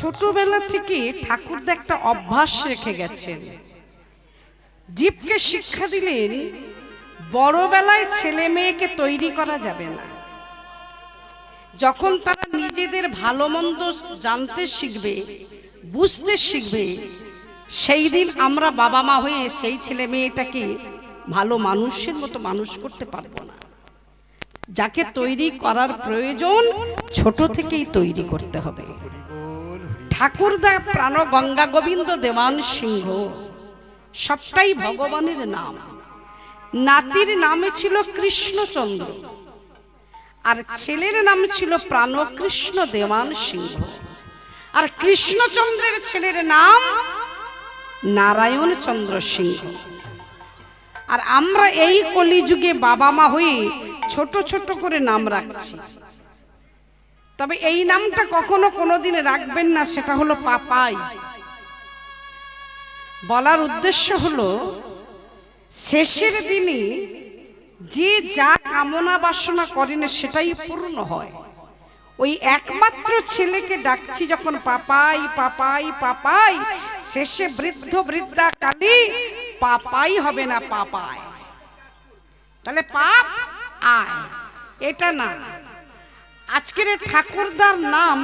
ছোটবেলা থেকে ঠাকুরদা একটা অভ্যাস রেখে গেছেন। জীবকে শিক্ষা দিলেন বড়বেলায় ছেলে মেয়েকে তৈরি করা যাবে না। যখন তারা নিজেদের ভালো মন্দ জানতে শিখবে, বুঝতে শিখবে, সেই দিন আমরা বাবা মা হয়ে সেই ছেলে মেয়েটাকে ভালো মানুষের মতো মানুষ করতে পারবো না। যাকে তৈরি করার প্রয়োজন ছোট থেকেই তৈরি করতে হবে। ঠাকুরদা প্রাণ গঙ্গা গোবিন্দ দেওয়ান সিংহ সবটাই ভগবানের নাম। নাতির নামে ছিল কৃষ্ণচন্দ্র আর ছেলের নাম ছিল প্রাণকৃষ্ণ দেওয়ান সিংহ। আর কৃষ্ণচন্দ্রের ছেলের নাম নারায়ণ চন্দ্র সিংহ। আর আমরা এই কলিযুগে বাবা মা হয়ে ছোট ছোট করে নাম রাখছি। তবে এই নামটা কখনো কোনোদিন রাখবেন না, সেটা হলো পাপাই। বলার উদ্দেশ্য হলো শেষের দিনে যে যা কামনা বাসনা করেন সেটাই পূর্ণ হয়। ওই একমাত্র ছেলেকে ডাকছি যখন পাপাই পাপাই পাপাই, শেষে বৃদ্ধ বৃদ্ধা কালী পাপাই হবে না, পাপায়। তাহলে পাপ আয় এটা না। আজকের ঠাকুরদার নাম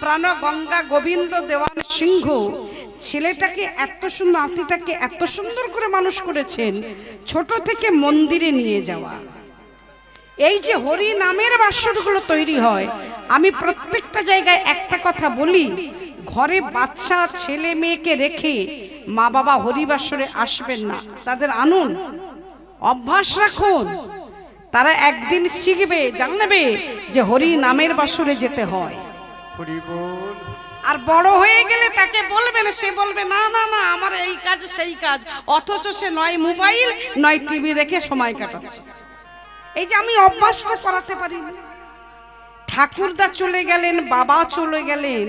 প্রাণ গঙ্গা গোবিন্দ দেওয়ান সিংহ। ছেলেটাকে এত সুন্দর, নাতিটাকে এত সুন্দর করে মানুষ করেছেন, ছোট থেকে মন্দিরে নিয়ে যাওয়া। এই যে হরি নামের বাসরগুলো তৈরি হয়, আমি প্রত্যেকটা জায়গায় একটা কথা বলি, ঘরে বাচ্চা ছেলে মেয়েকে রেখে মা বাবা হরিবাসরে আসবেন না, তাদের আনুন, অভ্যাস রাখুন। তারা একদিন শিখবে, জানবে যে হরি নামের বাসরে যেতে হয়। আর বড় হয়ে গেলে তাকে বলবেন, সে বলবে না না না আমার এই কাজ সেই কাজ, অথচ সে নয় মোবাইল নয় টিভি দেখে সময় কাটাচ্ছে। এই যে আমি অভ্যাসটা করাতে পারি না। ঠাকুরদা চলে গেলেন, বাবা চলে গেলেন,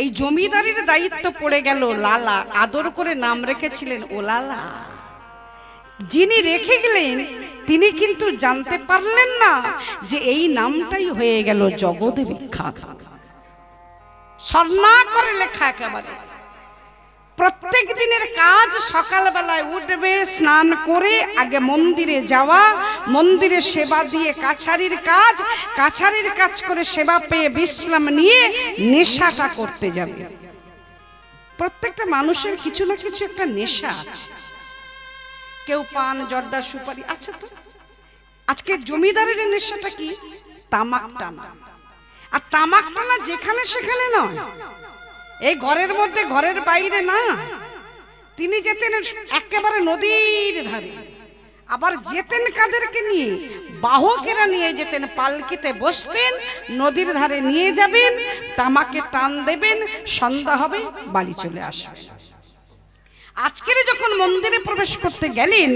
এই জমিদারির দায়িত্ব পড়ে গেল লালা। আদর করে নাম রেখেছিলেন ও লালা। যিনি রেখে গেলেন তিনি কিন্তু জানতে পারলেন না যে এই নামটাই হয়ে গেল জগৎ বিখ্যাত। স্বর্ণাক্ষরে লেখা একেবারে। প্রত্যেক দিনের কাজ সকালবেলায় উঠবে, স্নান করে আগে মন্দিরে যাওয়া, মন্দিরে সেবা দিয়ে কাছারির কাজ করে সেবা পেয়ে বিশ্রাম নিয়ে নেশাটা করতে যাবে। প্রত্যেকটা মানুষের কিছু না কিছু একটা নেশা আছে। কেউ পান, জর্দা, সুপারি। আচ্ছা, তো আজকে জমিদারের নেশাটা কি? তামাক টানা। আর তামাক টানা যেখানে সেখানে নয়, এই ঘরের মধ্যে, ঘরের বাইরে না। তিনি যেতেন একেবারে নদীর ধারে। আবার যেতেন কাদেরকে নিয়ে? বাহকেরা নিয়ে যেতেন, পালকিতে বসতেন, নদীর ধারে নিয়ে যাবেন, তামাকে টান দেবেন, সন্ধ্যা হবে, বাড়ি চলে আসবেন। আজকের যখন মন্দিরে প্রবেশ করতে গেলেন,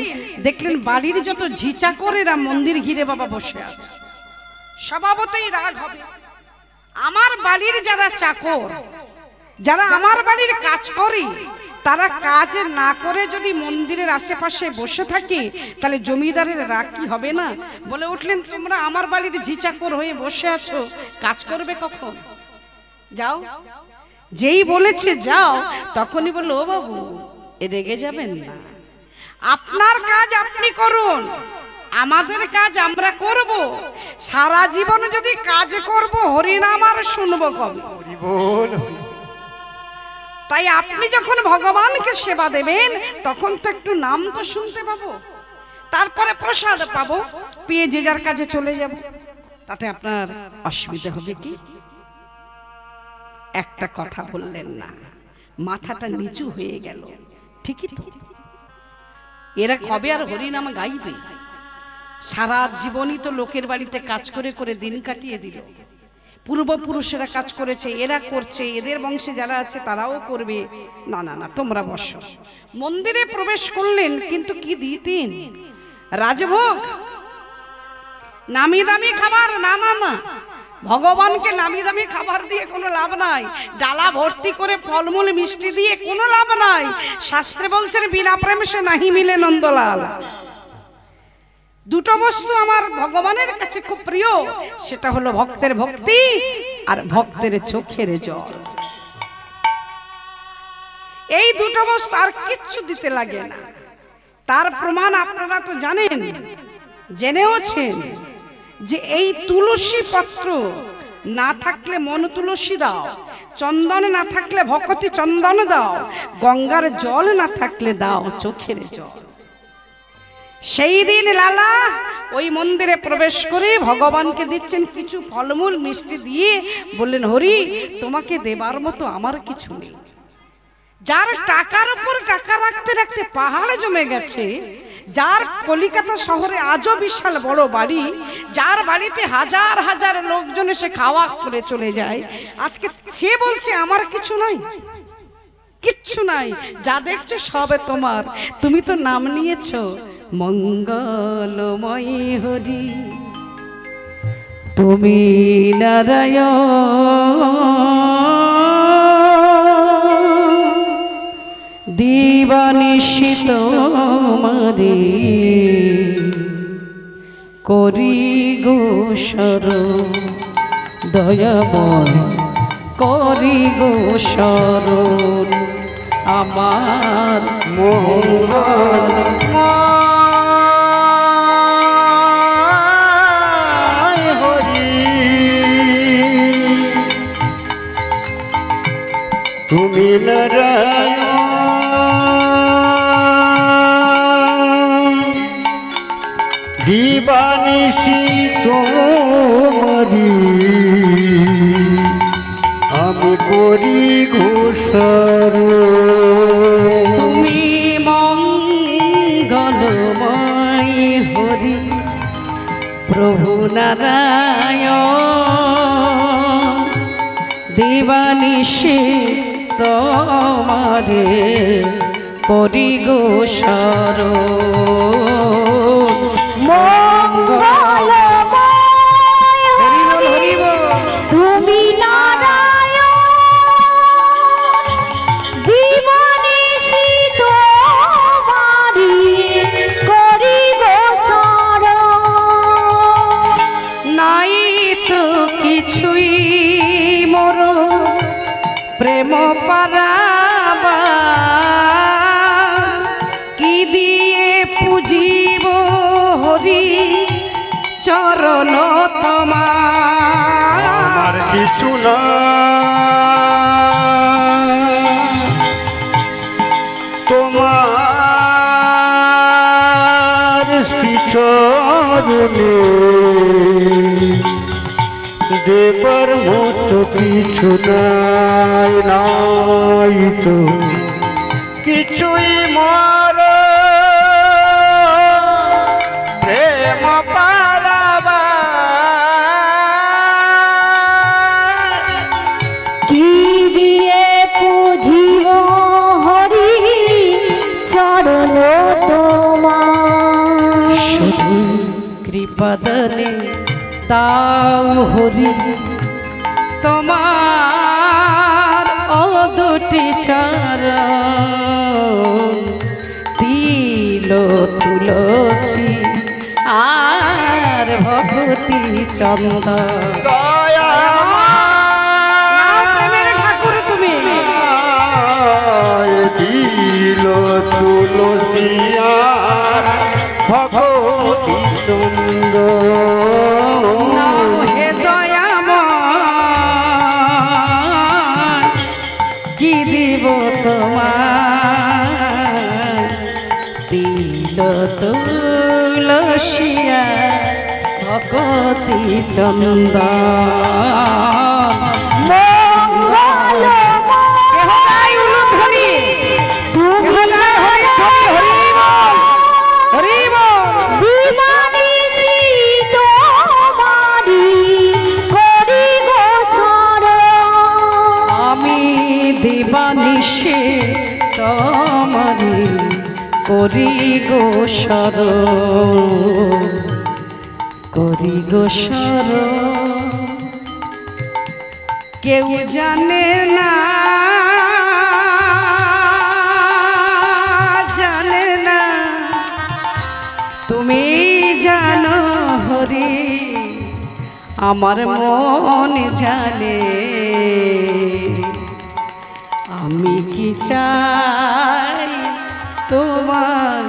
দেখলেন বাড়ির যত ঝিচাকরেরা মন্দির ঘিরে বাবা বসে আছে। স্বভাবতই রাগ হবে। আমার বাড়ির যারা চাকর, যারা আমার বাড়ির কাজ করে, তারা কাজ না করে যদি মন্দিরের আশেপাশে বসে থাকে, তাহলে জমিদারের রাগ কি হবে না? বলে উঠলেন, তোমরা আমার বাড়ির ঝিচাকর হয়ে বসে আছো, কাজ করবে কখন? যাও। যেই বলেছে যাও, তখনই বললো, ও বাবু রেগে যাবেন না, আপনার কাজ আপনি করুন, আমাদের কাজ আমরা করব। সারা জীবন যদি কাজ করব, হরিনাম আর শুনবো কবে? তাই আপনি যখন ভগবানকে সেবা দেবেন, তখন তো একটু নাম তো শুনতে পাবো, তারপরে প্রসাদ পাবো, পেয়ে যে যার কাজে চলে যাব। তাতে আপনার অসুবিধা হবে কি? একটা কথা বললেন না, মাথাটা নিচু হয়ে গেল। ঠিকই তো, এরা কবে আর হরিনাম গাইবে? সারা জীবনই তো লোকের বাড়িতে কাজ করে করে দিন কাটিয়ে দিল। পূর্বপুরুষেরা কাজ করেছে, এরা করছে, এদের বংশে যারা আছে তারাও করবে। না না না, তোমরা বসো। মন্দিরে প্রবেশ করলেন, কিন্তু কি দিতেন? রাজভোগ, নামি দামি খাবার। না না না, ভগবানকে নামি দামি খাবার দিয়ে কোনো লাভ নাই। ডালা ভর্তি করে ফলমূল মিষ্টি দিয়ে কোনো লাভ নাই। শাস্ত্রে বলছেন, বিনা প্রেমে সে নাহি মিলে নন্দলাল। দুটো বস্তু আমার ভগবানের কাছে খুব প্রিয়, সেটা হলো ভক্তের ভক্তি আর ভক্তের চোখের জল। এই দুটো বস্তু আর কিচ্ছু দিতে লাগে না। তার প্রমাণ আপনারা তো জানেন, জেনেওছেন যে এই তুলসী পত্র না থাকলে মন তুলসী দাও, চন্দন না থাকলে ভকতি চন্দন দাও, গঙ্গার জল না থাকলে দাও চোখের জল। সেই দিন লালা ওই মন্দিরে প্রবেশ করে ভগবানকে দিচ্ছেন কিছু ফলমূল মিষ্টি দিয়ে বললেন, হরি তোমাকে দেবার মতো আমার কিছু নেই। যার টাকার উপর টাকা রাখতে রাখতে পাহাড়ে জমে গেছে, যার কলিকাতা শহরে আজও বিশাল বড় বাড়ি, যার বাড়িতে হাজার হাজার লোকজন এসে খাওয়া করে চলে যায়, আজকে সে বলছে আমার কিছু নাই, কিচ্ছু নাই, যা দেখছো সবে তোমার। তুমি তো নাম নিয়েছো মঙ্গলময় হরি, তুমি নারায়ণ, দিবানিশি তোমারে করি গো শরণ, দয়াময় করি গো শরণ, আমার মঙ্গলময় হরি, তুমি নারায়ণ, দিবানিশি তোমারি আমি করি ঘোষার। তুমি মঙ্গলময় হরি প্রভু নারায়ণ, দিবানিশি তোমারে করি গো শরণ, মঙ্গলময় হরি তুমি নারায়ণ, দিবানিশি তোমারি করি গো শরণ। নাই তো কিছুই মোর প্রেম পারাবা, কি দিয়ে পুজিব হরি চরণ তোমার। আমার কিছু না তোমার শ্রীচরণে দেবার মতো কিছু নাই, নাই তো কিছুই মর প্রেম পারাবা, কি দিয়ে পুজিব হরি চরণ তোমার। শুধু কৃপাদনে দাও হরি তোমার অদুটি চরণ, তিল তুলসী আর ভগতি চন্দন। ঠাকুর তুমি দিল তুলসিয়া ভগবতী চন্দ, নাও হে দয়াময়, কি দিব তোমার, তিল তুলসিয়া ভগতি চন্দন। দিবানিশি তোমারি করি গো শরণ, করি গো শরণ। কেউ জানে না, জানে না, তুমি জানো হরি আমার মন জানে, আমি কি চাই তোমার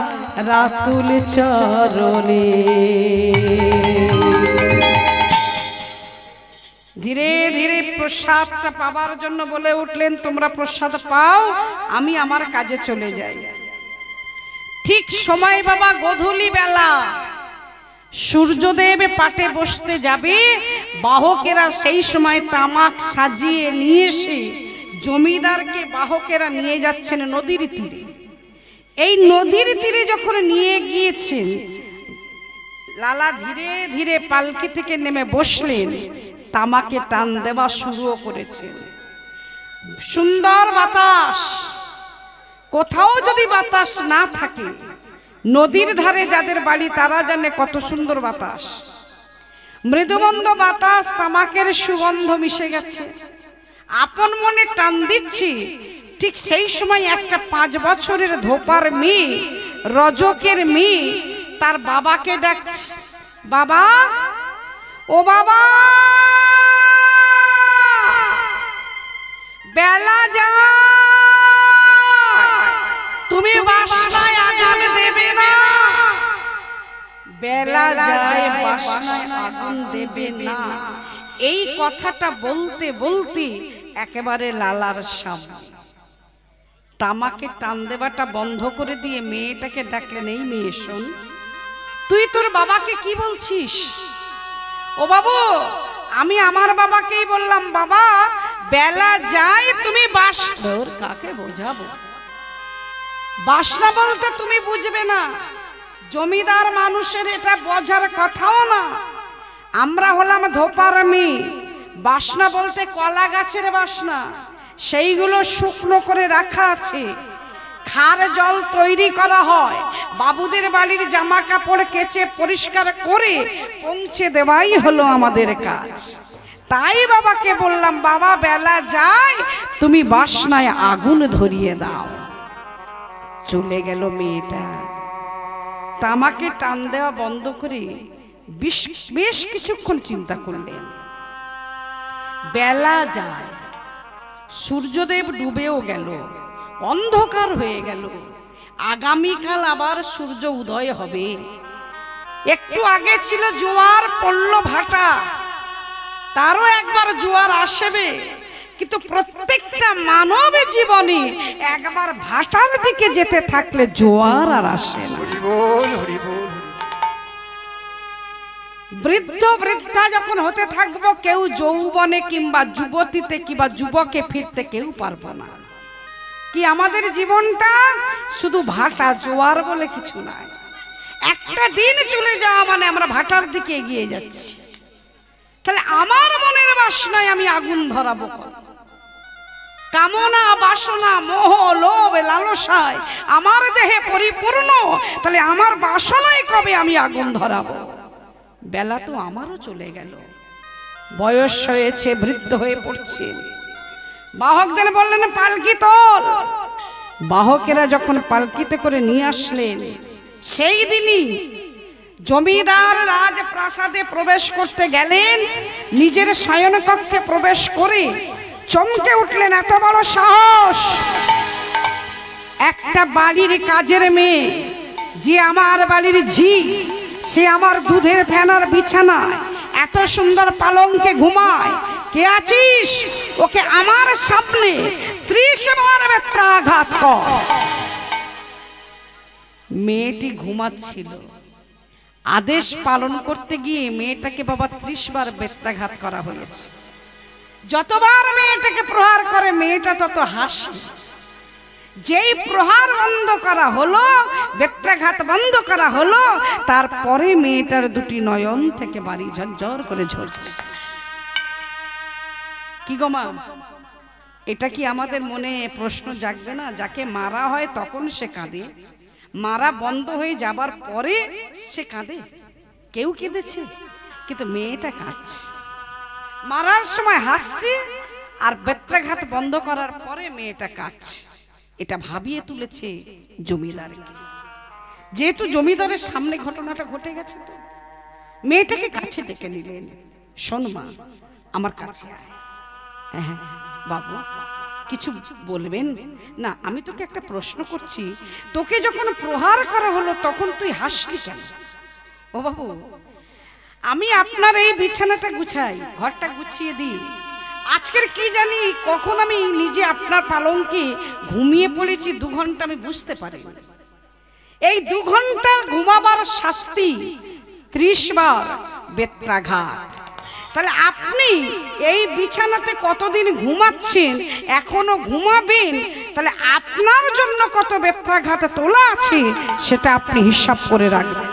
রাতুল চরণে। ধীরে ধীরে প্রসাদটা পাবার জন্য বলে উঠলেন, তোমরা প্রসাদ পাও, আমি আমার কাজে চলে যাই। ঠিক সময় বাবা গোধূলি বেলা, সূর্যদেব পাটে বসতে যাবে, বাহকেরা সেই সময় তামাক সাজিয়ে নিয়ে এসে জমিদারকে বাহকেরা নিয়ে যাচ্ছেন নদীর তীরে। এই নদীর তীরে যখন নিয়ে গিয়েছেন, লালা ধীরে ধীরে পালকি থেকে নেমে বসলেন, তামাকে টান দেওয়া শুরু করেছেন। সুন্দর বাতাস, কোথাও যদি বাতাস না থাকে, নদীর ধারে যাদের বাড়ি তারা জানে কত সুন্দর বাতাস। মৃদুমন্দ বাতাস, তামাকের সুগন্ধ মিশে গেছে। আপন মনে টান দিচ্ছি, ঠিক সেই সময় একটা 5 বছরের ধোপার মেয়ে, রজকের মেয়ে, তার বাবাকে ডাকছে, বাবা, ও বাবা, বেলা যায়, তুমি বাসনায় আগুন দেবে না। বেলা যায়, বাসনায় আগুন দেবে না। এই কথাটা বলতে বলতে একেবারে লালার সামনে তামাকে টান দেওয়াটা বন্ধ করে দিয়ে মেয়েটাকে ডাকলেন, এই মেয়ে শোন, তুই তোর বাবাকে কি বলছিস? ও বাবু, আমি আমার বাবাকেই বললাম, বাবা বেলা যায়, তুমি তোর কাকে বোঝাবো? বাসনা বলতে তুমি বুঝবে না, জমিদার মানুষের এটা বোঝার কথাও না। আমরা হলাম ধোপার মেয়ে, বাসনা বলতে কলা গাছের বাসনা, সেইগুলো শুকনো করে রাখা আছে, খার জল তৈরি করা হয়, বাবুদের বাড়ির জামা কাপড় কেচে পরিষ্কার করে পৌঁছে দেওয়াই হলো আমাদের কাজ। তাই বাবাকে বললাম, বাবা বেলা যায়, তুমি বাসনায় আগুন ধরিয়ে দাও। চলে গেল মেয়েটা। তামাকে টান দেওয়া বন্ধ করে বেশ কিছুক্ষণ চিন্তা করলেন। বেলা যায়, সূর্যদেব ডুবেও গেল, অন্ধকার হয়ে গেল, আগামীকাল আবার সূর্য উদয় হবে। একটু আগে ছিল জোয়ার, পড়ল ভাটা, তারও একবার জোয়ার আসবে, কিন্তু প্রত্যেকটা মানব জীবনে একবার ভাটার দিকে যেতে থাকলে জোয়ার আর আসে না। বৃদ্ধ বৃদ্ধা যখন হতে থাকবো, কেউ যৌবনে কিংবা যুবতীতে কিংবা যুবকে ফিরতে কেউ পারবো না। কি আমাদের জীবনটা শুধু ভাটা, জোয়ার বলে কিছু নাই। একটা দিন চলে যাওয়া মানে আমরা ভাটার দিকে এগিয়ে যাচ্ছি। তাহলে আমার মনের বাসনায় আমি আগুন ধরাবো, কামনা বাসনা মোহ লোভ লালসায় আমার দেহে পরিপূর্ণ, তাহলে আমার বাসনায় কবে আমি আগুন ধরাবো? বেলা তো আমারও চলে গেল, বয়স হয়েছে, বৃদ্ধ হয়ে পড়ছে। বাহকদের বললেন, পালকি তোল। বাহকেরা যখন পালকিতে করে নিয়ে আসলেন, সেই দিনই জমিদার রাজপ্রাসাদে প্রবেশ করতে গেলেন। নিজের শয়নকক্ষে প্রবেশ করে চমকে উঠলেন, এত বড় সাহস! একটা বাড়ির কাজের মেয়ে, যে আমার বাড়ির ঝি, সে আমার দুধের ফেনার বিছানায় এত সুন্দর পালঙ্কে ঘুমায়। কে আছিস? ওকে আমার সামনে 30 বার বেত্রাঘাত কর। মেয়েটি ঘুমাচ্ছিল, আদেশ পালন করতে গিয়ে মেয়েটাকে বাবা 30 বার বেত্রাঘাত করা হয়েছে। যতবার মেয়েটাকে প্রহার করে মেয়েটা তত হাসে। যেই প্রহার বন্ধ করা হলো, বেত্রাঘাত বন্ধ করা হলো, তারপরে মেয়েটার দুটি নয়ন থেকে বাড়ি ঝরঝর করে ঝরছে। কি গো মা, এটা কি আমাদের মনে প্রশ্ন জাগবে না? যাকে মারা হয় তখন সে কাঁদে, মারা বন্ধ হয়ে যাবার পরে সে কাঁদে। কেউ কেঁদেছে, কিন্তু মেয়েটা কাঁদছে। মারার সময় হাসছে, আর বেত্রাঘাত বন্ধ করার পরে মেয়েটা কাঁদছে। এটা ভাবিয়ে তুলেছে জমিদারকে। যেহেতু জমিদারের সামনে ঘটনাটা ঘটে গেছে, তো মেয়েটাকে কাছে ডেকে নিলেন। শোন মা, আমার কাছে আয়। হ্যাঁ বাবু, কিছু বলবেন না? আমি তোকে একটা প্রশ্ন করছি, তোকে যখন প্রহার করা হলো তখন তুই হাসলি কেন? ও বাবু, আমি আপনার এই বিছানাটা গুছাই, ঘরটা গুছিয়ে দিই, আজকের কি জানি কখন আমি নিজে আপনার পালঙ্কে ঘুমিয়ে পড়েছি 2 ঘন্টা আমি বুঝতে পারি। এই 2 ঘন্টা ঘুমাবার শাস্তি 30 বার বেত্রাঘাত। তাহলে আপনি এই বিছানাতে কতদিন ঘুমাচ্ছেন, এখনো ঘুমাবেন, তাহলে আপনার জন্য কত বেত্রাঘাত তোলা আছে সেটা আপনি হিসাব করে রাখবেন।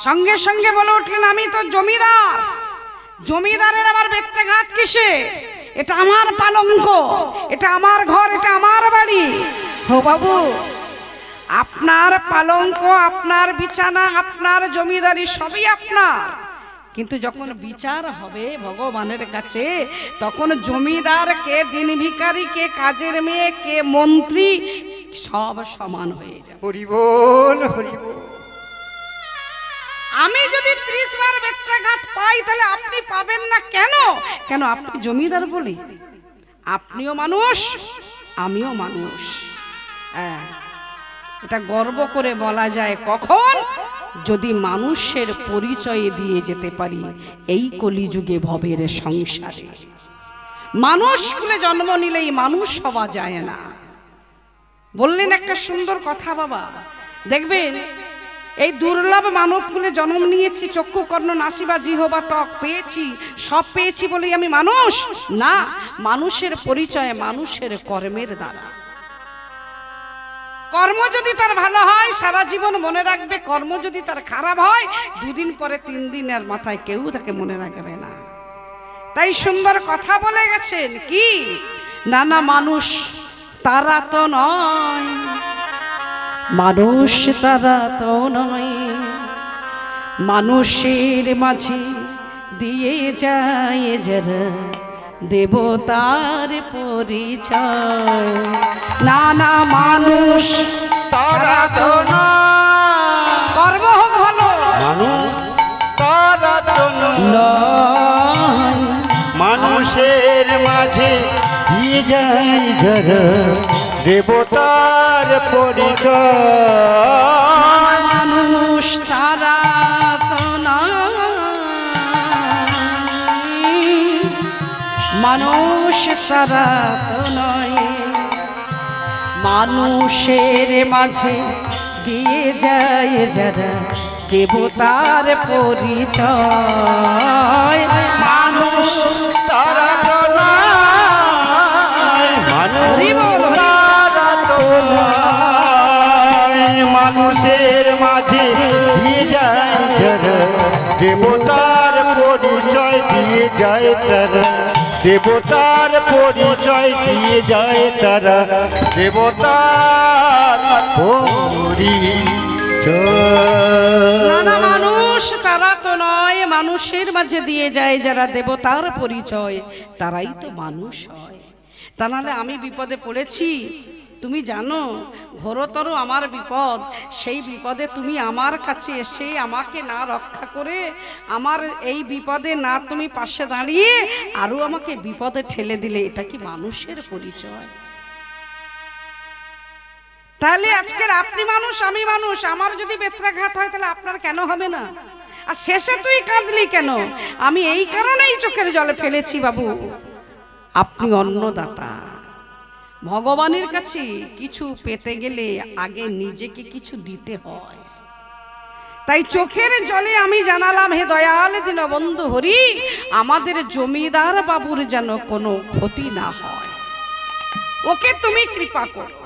সঙ্গে সঙ্গে বলে উঠলেন, আমি তো জমিদার, জমিদারের আবার বেত্রাঘাত কিসে? এটা আমার পালঙ্ক, এটা আমার ঘর, এটা আমার বাড়ি। হো বাবু, আপনার পালঙ্ক, আপনার বিছানা, আপনার জমিদারি সবই আপনার, কিন্তু যখন বিচার হবে ভগবানের কাছে তখন জমিদার কে, দিন ভিখারি কে, কাজের মেয়ে কে, মন্ত্রী, সব সমান হয়ে যাবে। হরি বল, হরি বল। আমি যদি 30 বার বেত্রাঘাত পাই তাহলে আপনি পাবেন না কেন? কেন? আপনি জমিদার বলি, আপনিও মানুষ, আমিও মানুষ। এটা গর্ব করে বলা যায় কখন? যদি মানুষের পরিচয় দিয়ে যেতে পারি এই কলিযুগে ভবের সংসারে। মানুষ কুলে জন্ম নিলেই মানুষ হওয়া যায় না। বললেন একটা সুন্দর কথা বাবা, দেখবেন এই দুর্লভ মানব কুলে জন্ম নিয়েছি, চক্ষু কর্ণ নাসিবা জিহ্বা ত্বক পেয়েছি, সব পেয়েছি বলেই আমি মানুষ না। মানুষের পরিচয় মানুষের কর্মের দ্বারা। কর্ম যদি তার ভালো হয় সারা জীবন মনে রাখবে, কর্ম যদি তার খারাপ হয় 2 দিন পরে 3 দিনের মাথায় কেউ তাকে মনে রাখবে না। তাই সুন্দর কথা বলে গেছেন কি, না না মানুষ তারা তো নয়, মানুষ তারা তো নয়, মানুষের মাঝে দিয়ে যায় যারা দেবতার পরিচয়। না না মানুষ তারা তো না, কর্ম হোক ভালো, মানুষ তারা তো নয়, মানুষের মাঝে দিয়ে যায় যারা দেবতার পরিচয়। মানুষ তারা তো নয়, মানুষ তারা তো নয়, মানুষের মাঝে দিয়ে যায় যারা দেবতার পরিচয়। মানুষ তারা তো নয়, মানুষ তারা তো নয়, মানুষের মাঝে দিয়ে যায় যারা দেবতার পরিচয় দিয়ে যায় তারা, দেবতার পরিচয় দিয়ে যায় তারা, দেবতার পরিচয়। না না মানুষ তারা তো নয়, মানুষের মাঝে দিয়ে যায় যারা দেবতার পরিচয়, তারাই তো মানুষ হয়। তা নাহলে আমি বিপদে পড়েছি, তুমি জানো ঘোরতর আমার বিপদ, সেই বিপদে তুমি আমার কাছে এসে আমাকে না রক্ষা করে, আমার এই বিপদে না তুমি পাশে দাঁড়িয়ে আরো আমাকে বিপদে ঠেলে দিলে, এটা কি মানুষের পরিচয়? তাহলে আজকের আপনি মানুষ, আমি মানুষ, আমার যদি বেত্রাঘাত হয় তাহলে আপনার কেন হবে না? আর শেষে তুই কাঁদলি কেন? আমি এই কারণেই চোখের জলে ফেলেছি বাবু, আপনি অন্নদাতা। ভগবানের কাছে কিছু পেতে গেলে আগে নিজেকে কিছু দিতে হয়। তাই চোখের জলে আমি জানালাম, হে দয়াল দীনবন্ধু হরি, আমাদের জমিদার বাবুর যেন কোনো ক্ষতি না হয়, ওকে তুমি কৃপা করো।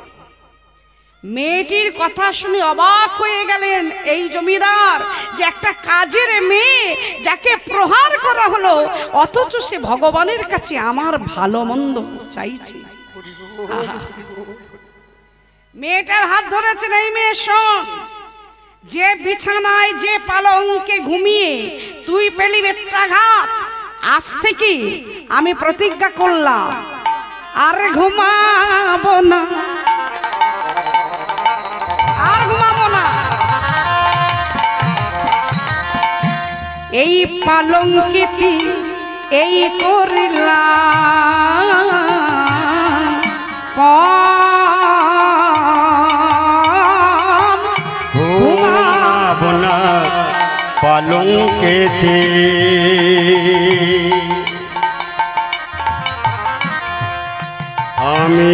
মেয়েটির কথা শুনে অবাক হয়ে গেলেন এই জমিদার, যে একটা কাজের মেয়ে যাকে প্রহার করা হলো, অথচ সে ভগবানের কাছে আমার ভালো মন্দ চাইছে। মেয়েটার হাত ধরেছেন, এই মেয়ে শোন, যে বিছানায় যে পালঙ্কে ঘুমিয়ে তুই পেলি বেত্রাঘাত, আজ থেকে আমি প্রতিজ্ঞা করলাম আর ঘুমাবো না, আর ঘুমাবো না। এই পালঙ্কেতে এই করিলাম ঘুমাবো না পালঙ্কেতে আমি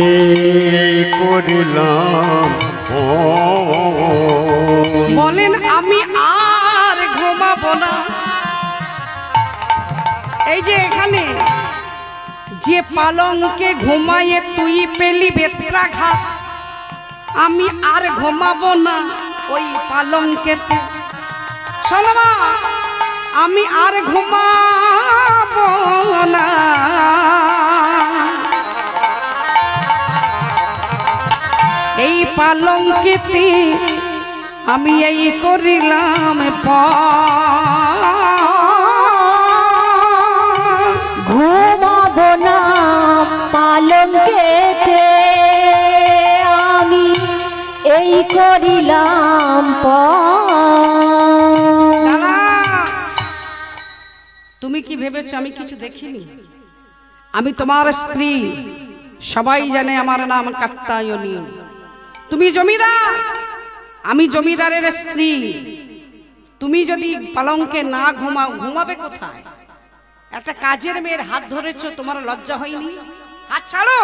এই করিলাম বলেন আমি আর ঘুমাবো না। এই যে এখানে যে পালঙ্কে ঘুমায়ে তুই পেলি বেত্রাঘাত, আমি আর ঘুমাবো না ওই পালঙ্কেতে। শোনো মা, আমি আর ঘুমাবো না, এই পালঙ্কেতে আমি এই করিলাম ঘুমাবো না পালঙ্কেতে, আমি এই করিলাম দাদা, তুমি কি ভেবেছো আমি কিছু দেখিনি? আমি তোমার স্ত্রী, সবাই জানে আমার নাম কাত্যায়নী। তুমি জমিদার, আমি জমিদারের স্ত্রী। তুমি যদি পালঙ্কে না ঘুমাও, ঘুমাবে কোথায়? একটা কাজের মেয়ের হাত ধরেছো, তোমার লজ্জা হয়নি? হাত ছাড়ো।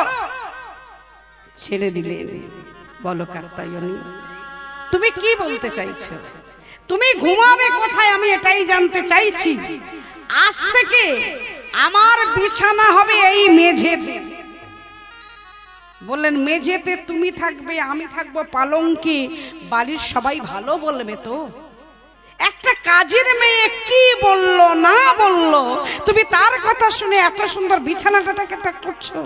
ছেড়ে দিলে। বলো কাত্যায়নী, তুমি কি বলতে চাইছো? তুমি ঘুমাবে কোথায় আমি এটাই জানতে চাইছি। আজ থেকে আমার বিছানা হবে এই মেঝেতে। বললেন মেঝেতে তুমি থাকবে, আমি থাকবো পালঙ্কে, বাড়ির সবাই ভালো বলবে তো? একটা কাজের মেয়ে কি বললো না বললো, তুমি তার কথা শুনে এত সুন্দর বিছানাটাকে ত্যাগ করছো?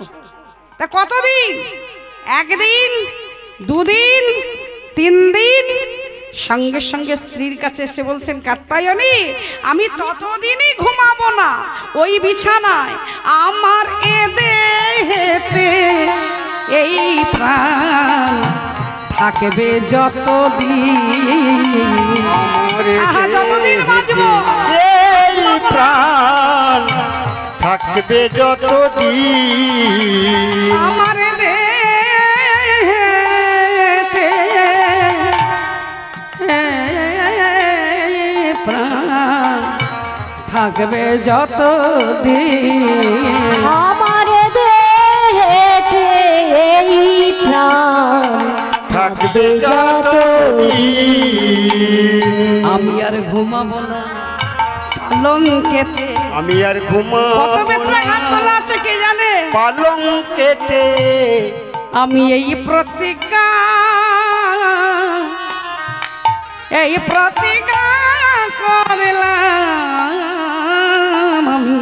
তা কতদিন? একদিন, দুদিন, 3 দিন? সঙ্গে সঙ্গে স্ত্রীর কাছে এসে বলছেন কাত্যায়নী, আমি ততদিনই ঘুমাবো না ওই বিছানায়, আমার এ দেহেতে এই প্রাণ থাকবে যতদিন। আহা, যতদিন বাঁচবো এই প্রাণ থাকবে যতদিন, আমার দেহেতে প্রাণ থাকবে যতদিন, আমার দেহেতে এই প্রাণ থাকবে যতদিন। আমি আর ঘুমাবো না পালঙ্কেতে। আমি আর কত ঘুমাবো বেত্রাঘাত তোলা আছে কে জানে? পালঙ্কেতে আমি এই প্রতিজ্ঞা করলাম, আমি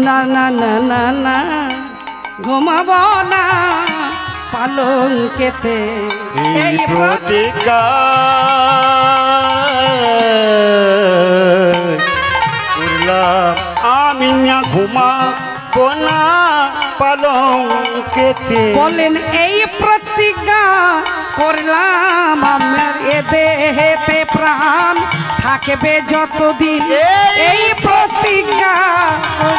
না না না না না ঘুমাবো না পালঙ্কেতে। এই প্রতিজ্ঞা করলাম, আমি না ঘুমাবো না পালঙ্কেতে। বলেন এই প্রতিজ্ঞা করলাম, আমার এ দেহেতে প্রাণ থাকবে যতদিন। এই প্রতিজ্ঞা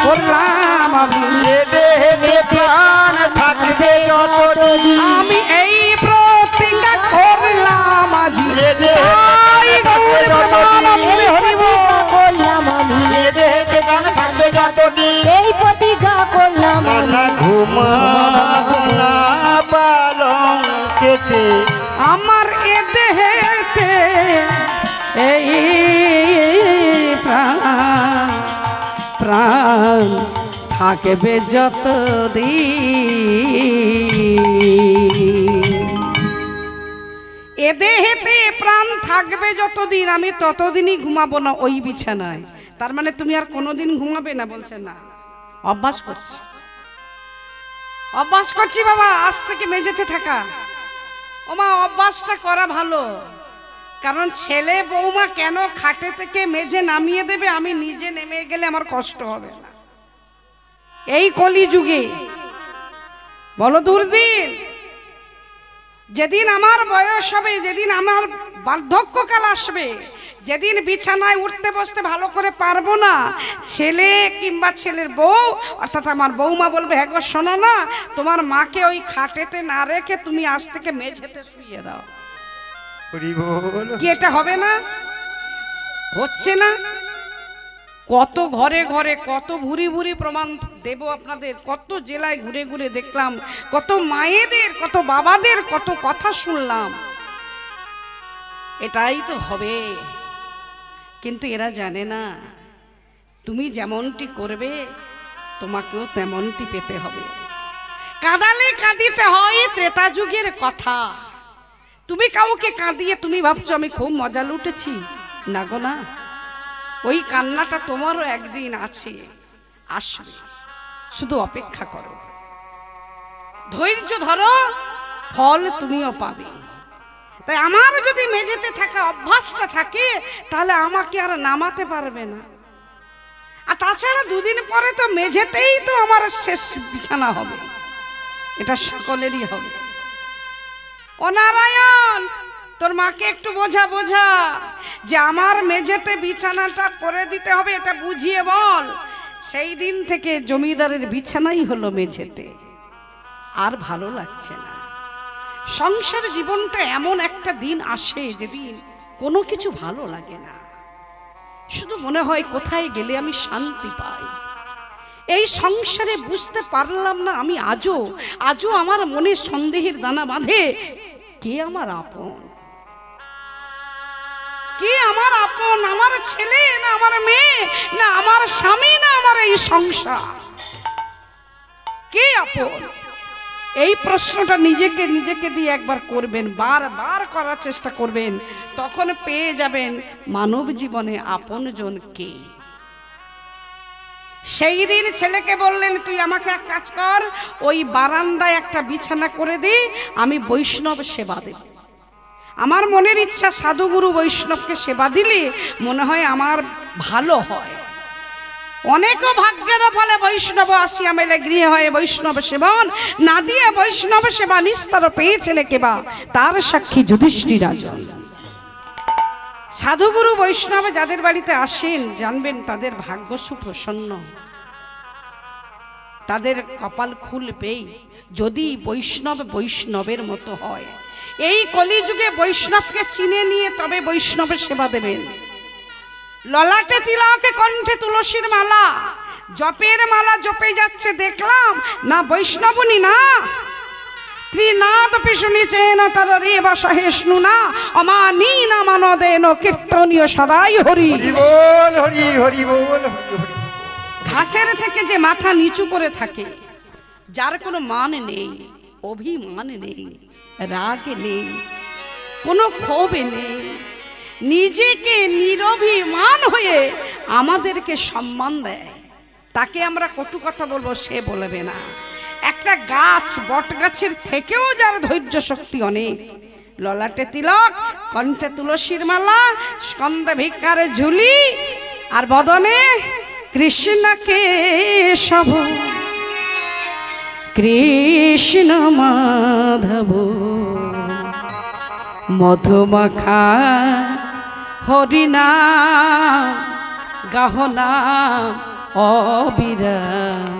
করলাম আমি, এ দেহেতে প্রাণ থাকবে যতদিন। আমি এই প্রতিজ্ঞা করলাম আজি। এ দেহেতে থাকবে যতদিন। করলাম আমি, এ দেহেতে প্রাণ থাকবে যতদিন। এই প্রতিজ্ঞা করলাম আমি। না ঘুমাবো না পালঙ্কেতে, আমার এ দেহেতে এই প্রাণ থাকবে যতদিন। এ দেহেতে প্রাণ থাকবে যতদিন, আমি ততদিনই ঘুমাবো না ওই বিছানায়। তার মানে তুমি আর কোনোদিন ঘুমাবে না? বলছে না, অভ্যাস করছি, অভ্যাস করছি বাবা, আজ থেকে মেঝেতে থাকা। ওমা, অভ্যাসটা করা ভালো, কারণ ছেলে বৌমা কেন খাটে থেকে মেঝে নামিয়ে দেবে, আমি নিজে নেমে গেলে আমার কষ্ট হবে না। এই কলিযুগে বলো দুর্দিন, যেদিন আমার বয়স হবে, যেদিন আমার বার্ধক্যকাল আসবে, যেদিন বিছানায় উঠতে বসতে ভালো করে পারবো না, ছেলে কিংবা ছেলের বউ অর্থাৎ আমার বৌমা বলবে, হ্যাঁ গো শোনো না, তোমার মাকে ওই খাটেতে না রেখে তুমি আজ থেকে মেঝেতে শুইয়ে দাও। হরি বল। কি এটা হবে না? হচ্ছে না? কত ঘরে ঘরে, কত ভুরি ভুরি প্রমাণ দেব আপনাদের, কত জেলায় ঘুরে ঘুরে দেখলাম, কত মায়েদের, কত বাবাদের কত কথা শুনলাম। এটাই তো হবে, কিন্তু এরা জানে না তুমি যেমনটি করবে তোমাকেও তেমনটি পেতে হবে। কাঁদালে কাঁদিতে হয়, ত্রেতা যুগের কথা। তুমি কাউকে কাঁদিয়ে তুমি ভাবছো আমি খুব মজা লুটেছি, না গো না, ওই কান্নাটা তোমারও একদিন আছে, আসবে, শুধু অপেক্ষা করো, ধৈর্য ধরো, ফল তুমিও পাবে। তাই আমার যদি মেঝেতে থাকা অভ্যাসটা থাকে তাহলে আমাকে আর নামাতে পারবে না। আর তাছাড়া দুদিন পরে তো মেঝেতেই তো আমার শেষ বিছানা হবে, এটা সকলেরই হবে। ও নারায়ণ, তোর মাকে একটু বোঝা বোঝা যে আমার মেঝেতে বিছানাটা করে দিতে হবে, এটা বুঝিয়ে বল। সেই দিন থেকে জমিদারের বিছানাই হলো মেঝেতে, আর ভালো লাগছে না। সংসার জীবনটা এমন একটা দিন আসে যেদিন কোনো কিছু ভালো লাগে না, শুধু মনে হয় কোথায় গেলে আমি শান্তি পাই। এই সংসারে বুঝতে পারলাম না আমি আজও আমার মনে সন্দেহের দানা বাঁধে, কে আমার আপন, কে আমার আপন, আমার ছেলে না আমার মেয়ে, না আমার স্বামী, না আমার এই সংসার, কে আপন? এই প্রশ্নটা নিজেকে দিয়ে একবার করবেন, বারবার করার চেষ্টা করবেন, তখন পেয়ে যাবেন মানব জীবনে আপনজন কে। সেই দিন ছেলেকে বললেন, তুই আমাকে এক কাজ কর, ওই বারান্দায় একটা বিছানা করে দে, আমি বৈষ্ণব সেবা দেব। আমার মনের ইচ্ছা সাধুগুরু বৈষ্ণবকে সেবা দিলে মনে হয় আমার ভালো হয়। অনেকও ভাগ্যের ফলে বৈষ্ণব আসিয়া মেলে গৃহে হয় বৈষ্ণব সেবন, না দিয়ে বৈষ্ণব সেবা নিস্তার পেয়েছেলে কেবা, তার সাক্ষী যুধিষ্ঠির রাজন। সাধুগুরু বৈষ্ণব যাদের বাড়িতে আসেন জানবেন তাদের ভাগ্য সুপ্রসন্ন, তাদের কপাল খুলবেই যদি বৈষ্ণবের মতো হয়। এই কলিযুগে বৈষ্ণবকে চিনে নিয়ে তবে বৈষ্ণবের সেবা দেবেন। ললাটে তিলকে, কণ্ঠে তুলসীর মালা, জপের মালা জপে যাচ্ছে দেখলাম না, বৈষ্ণবনী না। ত্রিনাদপি শুনিছেন তার রে বাসহেষ্ণু না, অমানীনা মানদেন কীর্তনীয় সদাই হরি। হরি বল, হরি হরি বল, হরি হরি। ঘাসের থেকে যে মাথা নিচু করে থাকে, যার কোনো মান নেই, অভিমান নেই, রাগ নেই, কোনো ক্ষোভ নেই, নিজেকে নিরভিমান হয়ে আমাদেরকে সম্মান দেয়, তাকে আমরা কটু কথা বলবো সে বলবে না। একটা গাছ, বট গাছের থেকেও যার ধৈর্য শক্তি অনেক, ললাটে তিলক, কণ্ঠে তুলসীর মালা, স্কন্ধে ভিক্ষারে ঝুলি, আর বদনে কৃষ্ণকে সব, কৃষ্ণ মাধব মধুমাখা হরিনাম গাহনা অবিরাম,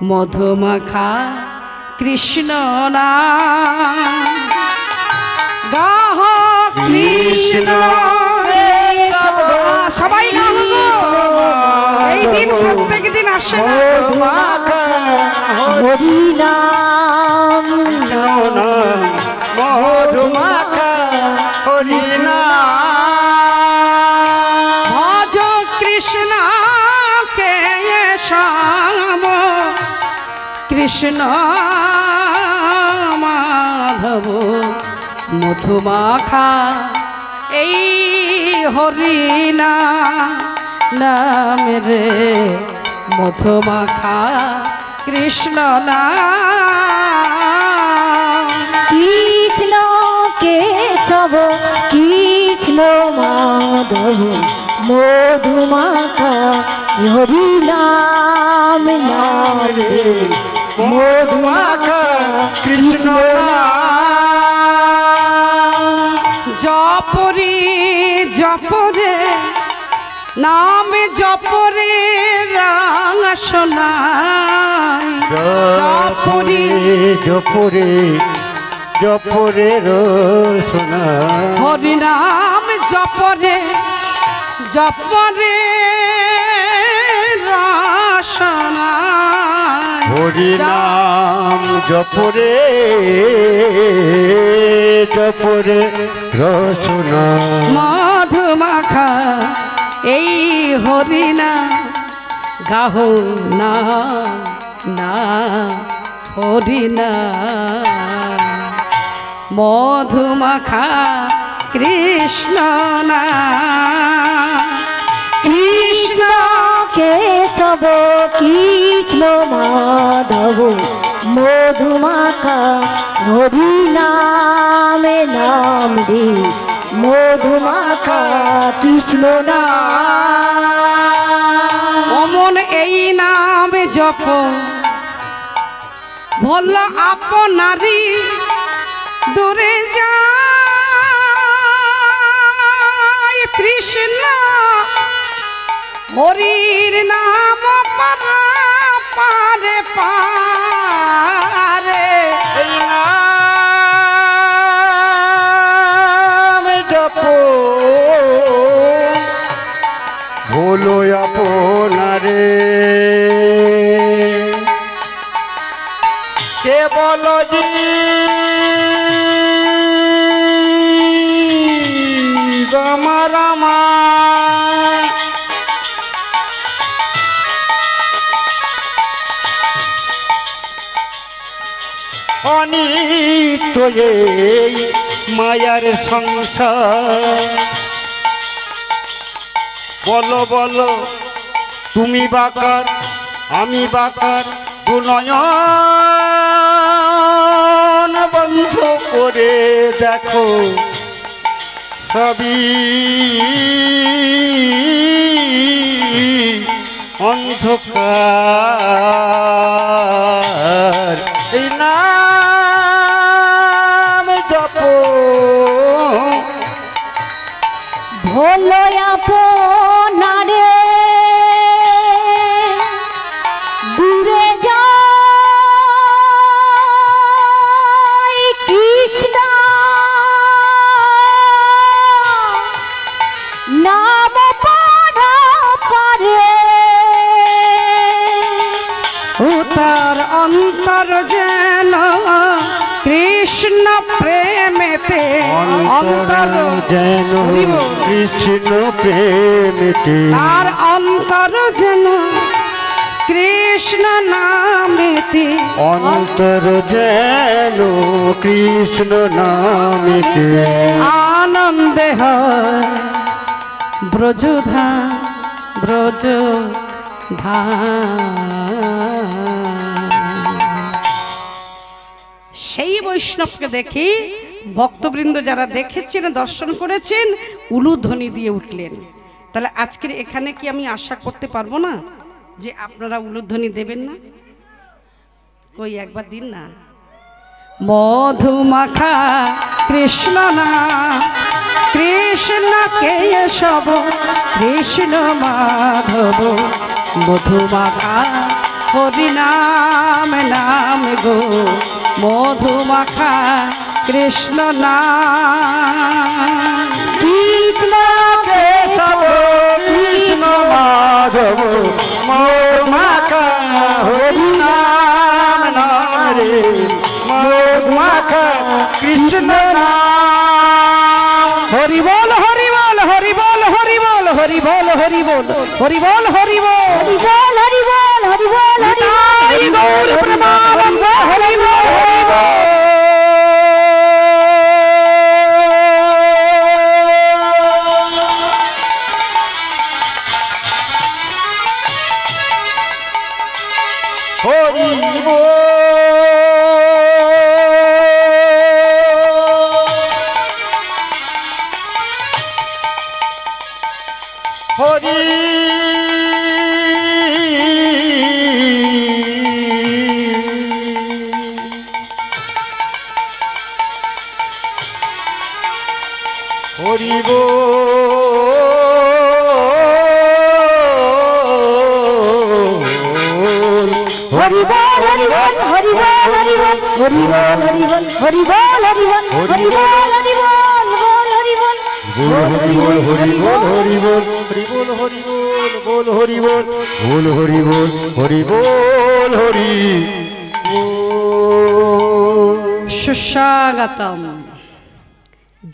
মধুমাখা কৃষ্ণ নাম গাহ কৃষ্ণ। সবাই গাহ গো, এই দিন প্রত্যেক দিন আসে না। হরিনাম মধুমাখা হরিনাম, ভজ কৃষ্ণ কে শ্যাম, কৃষ্ণ মাধব মধুমাখা এই হরিনা নাম রে, মধুমাখা কৃষ্ণ নাম। কৃষ্ণ কেশব, কৃষ্ণ মাধব মধুমাখা হরিনাম নাম রে, মধুমাখা কৃষ্ণ নাম। জপরি জপরে নাম জপরে রাঙা সোনাই জপরে জপরে জপরে রোশনা হরি নাম জপরে জপরে রসনাই হরি নাম জপরে জপরে রোশনা মধুমাখা এই হরিনা গাহো না না হরিনা মধুমাখা কৃষ্ণ না কৃষ্ণ কেশব কৃষ্ণ মাধব মধুমাখা হরি নামে নাম রে মধুমাখা কৃষ্ণ নাম অমন এই নাম জপ ভোল আপনারি দূরে যায় তৃষ্ণ হরির নাম পারা পারে পারে এই নাম জপ ভোলো আপনারে কেবল আমার অনিত্য এই মায়ার সংসার বলো বলো তুমি বাকার আমি বাকার দুনয়ন বন্ধ করে দেখো সবই অন্ধকার এই নাম জপ ভোলো আপনারে দূরে যায় কৃষ্ণ নাম পারা পারে উতার অন্তর যেন কৃষ্ণ প্রেমেতে অন্তর যেন হরিব। কৃষ্ণ প্রেমেতে তার অন্তর যেন কৃষ্ণ নামেতে অন্তর যেন কৃষ্ণ নামেতে আনন্দে হয় ব্রজধা ব্রজ ধা সেই বৈষ্ণবকে দেখি ভক্তবৃন্দ যারা দেখেছেন দর্শন করেছেন উলুধ্বনি দিয়ে উঠলেন। তাহলে আজকের এখানে কি আমি আশা করতে পারবো না যে আপনারা উলুধ্বনি দেবেন না? কই একবার দিন না। মধুমাখা কৃষ্ণ না কৃষ্ণ কেশব কৃষ্ণ মাধব মধুমাখা হরি নাম নাম গো মধুমাখা কৃষ্ণ নাম কৃষ্ণ কেশব কৃষ্ণ মাধব মধুমাখা হরি নাম নাম রে মধুমাখা কৃষ্ণ নাম হরি বল হরি বল হরি বল হরি বল হরি বল হরি বল হরি বল হরি বল হরি বল হরি বল হরি বল হরি নিতাই গৌর প্রেমানন্দ হরি বল হরি বল। হরি বল হরি হরি বল হরি বল হরি বল হরি বল হরি বল হরি বল হরি বল হরি বল হরি বল হরি বল হরি বল বল হরি বল হরি বল হরি বল হরি বল হরি বল হরি বল বল হরি বল বল হরি বল হরি বল হরি সুস্বাগতম।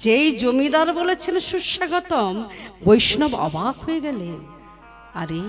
যেই জমিদার বলেছেন সুস্বাগতম, বৈষ্ণব অবাক হয়ে গেলেন। আরে